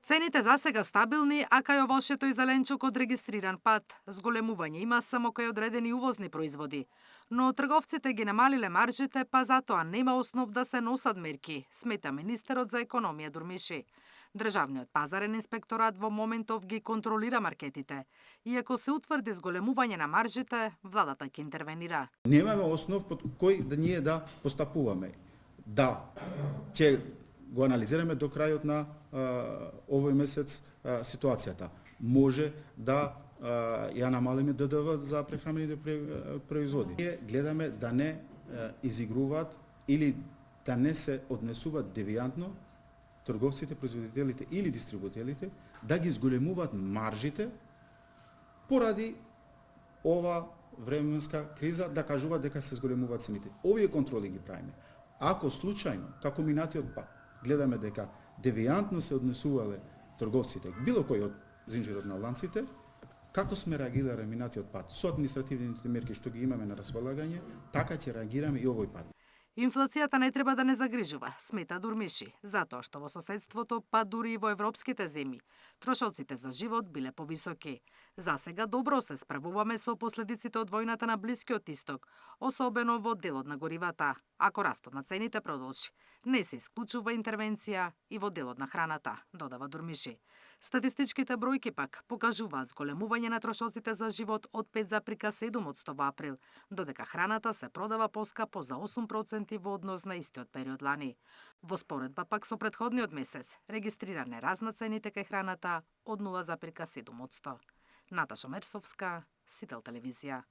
Цените засега стабилни, а кај овошето и зеленчукот регистриран пат. Зголемување има само кај одредени увозни производи. Но трговците ги намалиле маржите, па затоа нема основ да се носат мерки, смета министерот за економија Дурмиши. Државниот пазарен инспекторат во моментов ги контролира маркетите. И ако се утврди зголемување на маржите, владата ќе интервенира. Немаме основ под кој да ние да постапуваме. Да, ќе го анализираме до крајот на овој месец ситуацијата. Може да ја намалиме ДДВ за прехранбените производи. Ние гледаме да не изигруваат или да не се однесуваат девијантно трговците, производителите или дистрибутерите, да ги зголемуваат маржите поради ова временска криза, да кажуваат дека се зголемуваат цените. Овие контроли ги правиме. Ако случајно, како минатиот пат, гледаме дека девијантно се однесувале трговците, било кој од зинџерот на ланците, како сме реагирале минатиот пат со административните мерки што ги имаме на располагање, така ќе реагираме и овој пат. Инфлацијата не треба да не загрижува, смета Дурмиши, затоа што во соседството, па дури и во европските земји, трошоците за живот биле повисоки. За сега добро се справуваме со последиците од војната на Блискиот Исток, особено во делот на горивата. Ако растот на цените продолжи, не се исклучува интервенција и во делот на храната, додава Дурмиши. Статистичките бројки пак покажуваат зголемување на трошоците за живот од 5,7% во април, додека храната се продава поскапо за 8% во однос на истиот период лани. Во споредба пак со претходниот месец, регистриран е раст на цените кај храната од 0,7%. Наташа Мерсовска, Сител телевизија.